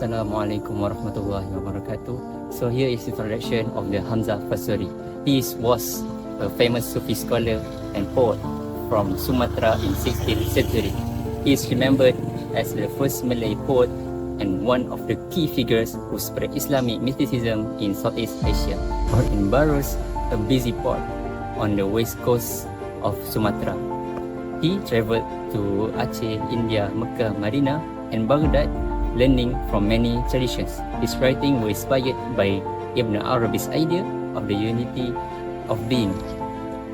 Assalamualaikum warahmatullahi wabarakatuh. So here is the introduction of the Hamzah Fansuri. He was a famous Sufi scholar and poet from Sumatra in 16th century. He is remembered as the first Malay poet and one of the key figures who spread Islamic mysticism in Southeast Asia. In Barus, a busy port on the west coast of Sumatra. He traveled to Aceh, India, Mecca, Medina, and Baghdad, learning from many traditions. His writing was inspired by Ibn Arabi's idea of the unity of being,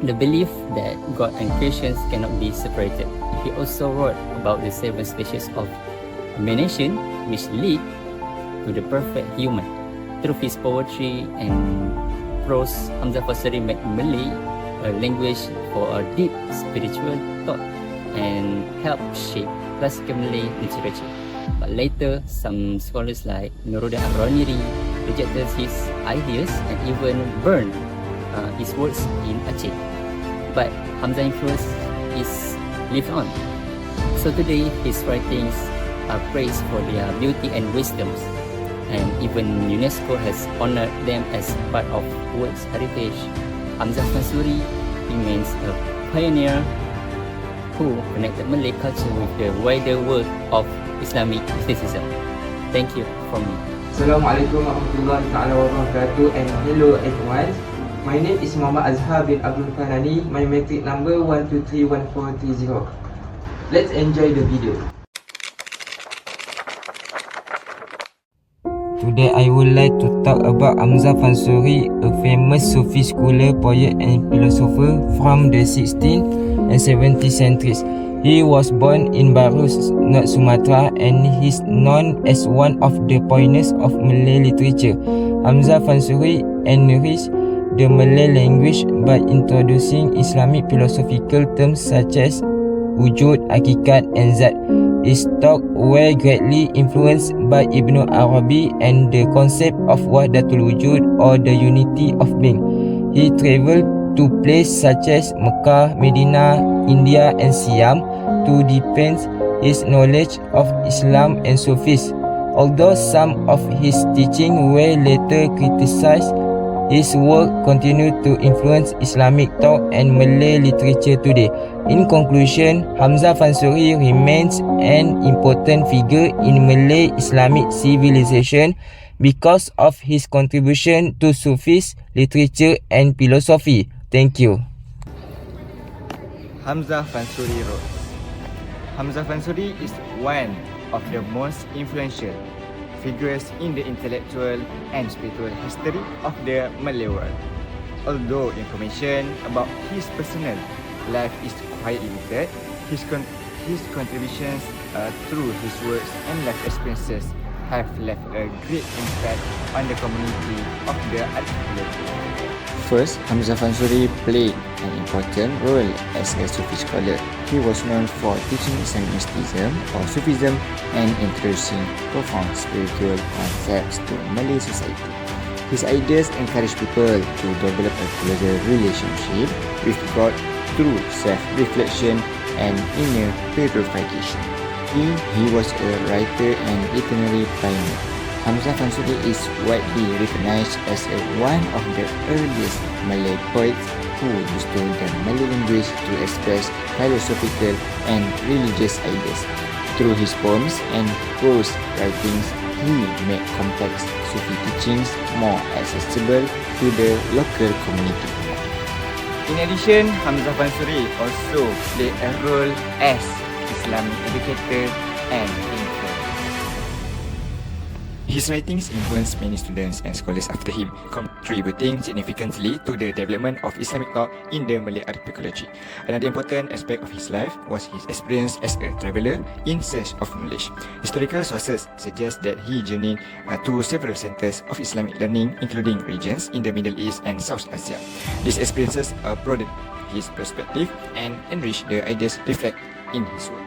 the belief that God and creations cannot be separated. He also wrote about the 7 stages of emanation which lead to the perfect human. Through his poetry and prose, Hamzah Fansuri made Malay a language for a deep spiritual thought and helped shape classical Malay literature. But later, some scholars like Nuruddin Al-Raniri rejected his ideas and even burned his works in Aceh. But Hamzah's influence is lived on. So today, his writings are praised for their beauty and wisdoms, and even UNESCO has honored them as part of World Heritage. Hamzah Fansuri remains a pioneer who connected Malay culture with the wider world of Islamic mysticism. Thank you from me. Assalamualaikum warahmatullahi wabarakatuh, and hello everyone. My name is Muhammad Azhar bin Abdul Fanani. My metric number 1231430. Let's enjoy the video. Today I would like to talk about Hamzah Fansuri, a famous Sufi scholar, poet and philosopher from the 16th and 17th centuries. He was born in Barus, North Sumatra, and is known as one of the pioneers of Malay literature. Hamzah Fansuri enriched the Malay language by introducing Islamic philosophical terms such as wujud, hakikat, and zat. His thoughts were greatly influenced by Ibn Arabi and the concept of wahdatul wujud, or the unity of being. He travelled to places such as Mecca, Medina, India, and Siam to deepen his knowledge of Islam and Sufis. Although some of his teachings were later criticized, his work continued to influence Islamic thought and Malay literature today. In conclusion, Hamzah Fansuri remains an important figure in Malay Islamic civilization because of his contribution to Sufis literature and philosophy. Thank you. Hamzah Fansuri wrote. Hamzah Fansuri is one of the most influential figures in the intellectual and spiritual history of the Malay world. Although information about his personal life is quite limited, his contributions through his works and life experiences have left a great impact on the community of the articulate. First, Hamzah Fansuri played an important role as a Sufi scholar. He was known for teaching Islamic mysticism or Sufism and introducing profound spiritual concepts to Malay society. His ideas encourage people to develop a closer relationship with God through self-reflection and inner purification. He was a writer and literary pioneer. Hamzah Fansuri is widely recognized as one of the earliest Malay poets who used the Malay language to express philosophical and religious ideas. Through his poems and prose writings, he made complex Sufi teachings more accessible to the local community. In addition, Hamzah Fansuri also played a role as Islamic educator and influencer. His writings influenced many students and scholars after him, contributing significantly to the development of Islamic thought in the Malay archipelago. Another important aspect of his life was his experience as a traveller in search of knowledge. Historical sources suggest that he journeyed to several centres of Islamic learning, including regions in the Middle East and South Asia. These experiences broadened his perspective and enriched the ideas reflected in his work.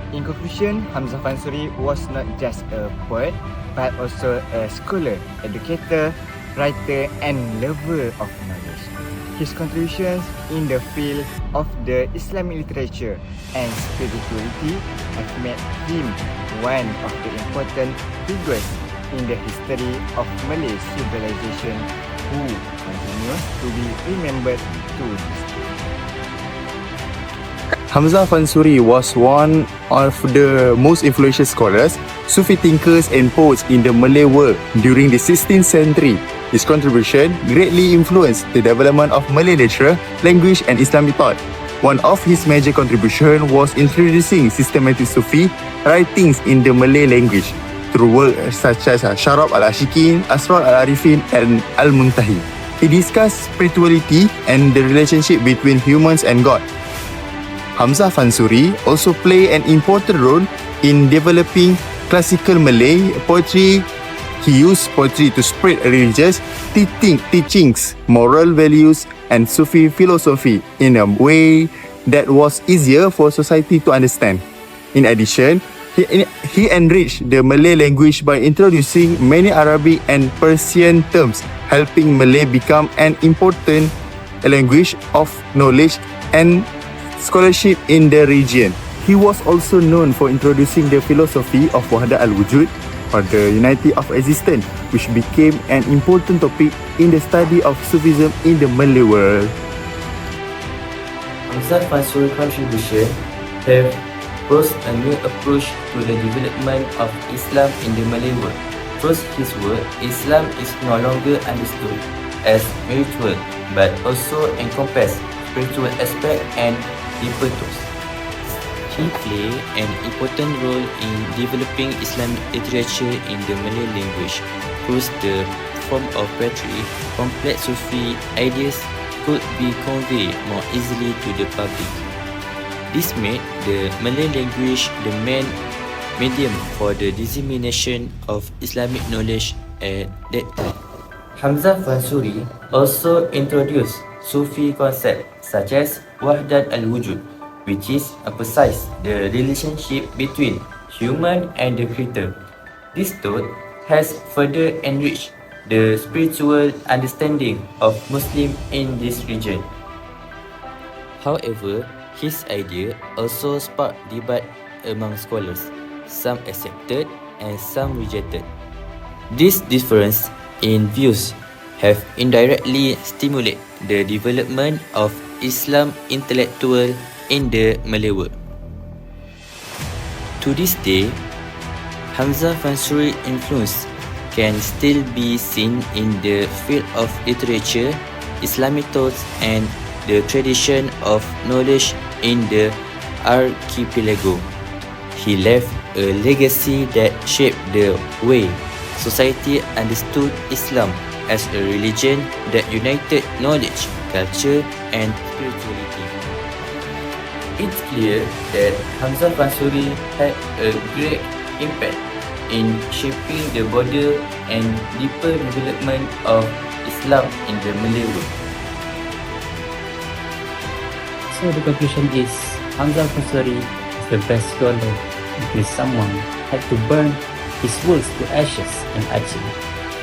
In conclusion, Hamzah Fansuri was not just a poet but also a scholar, educator, writer and lover of knowledge. His contributions in the field of the Islamic literature and spirituality have made him one of the important figures in the history of Malay civilization who continues to be remembered to this day. Hamzah Fansuri was one of the most influential scholars, Sufi thinkers and poets in the Malay world during the 16th century. His contribution greatly influenced the development of Malay literature, language and Islamic thought. One of his major contributions was introducing systematic Sufi writings in the Malay language through works such as Syarab al-Ashikin, Asrar al-Arifin and al-Muntahi. He discussed spirituality and the relationship between humans and God. Hamzah Fansuri also played an important role in developing classical Malay poetry. He used poetry to spread religious teachings, moral values, and Sufi philosophy in a way that was easier for society to understand. In addition, he enriched the Malay language by introducing many Arabic and Persian terms, helping Malay become an important language of knowledge and scholarship in the region. He was also known for introducing the philosophy of Wahdat al-Wujud, or the unity of existence, which became an important topic in the study of Sufism in the Malay world. Hamzah Fansuri's contribution have brought a new approach to the development of Islam in the Malay world. Through his work, Islam is no longer understood as spiritual, but also encompass spiritual aspect and deeper truths. He played an important role in developing Islamic literature in the Malay language. Through the form of poetry, complex Sufi ideas could be conveyed more easily to the public. This made the Malay language the main medium for the dissemination of Islamic knowledge at that time. Hamzah Fansuri also introduced Sufi concepts such as Wahdat al-Wujud, which is emphasizes the relationship between human and the creator. This thought has further enriched the spiritual understanding of Muslims in this region. However, his idea also sparked debate among scholars. Some accepted and some rejected. This difference in views have indirectly stimulated the development of Islam intellectual in the Malay world. To this day, Hamzah Fansuri's influence can still be seen in the field of literature, Islamic thoughts, and the tradition of knowledge in the archipelago. He left a legacy that shaped the way society understood Islam as a religion that united knowledge, culture, and spirituality. It's clear that Hamzah Fansuri had a great impact in shaping the broader and deeper development of Islam in the Malay world. So the conclusion is Hamzah Fansuri is the best scholar because someone had to burn his works to ashes and achieve.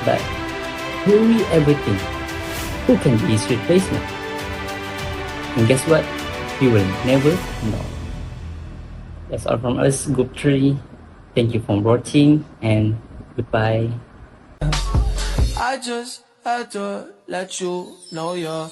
But will we ever think who can be his replacement? And guess what? We will never know. That's all from us, Group 3. Thank you for watching and goodbye. I just had to let you know you're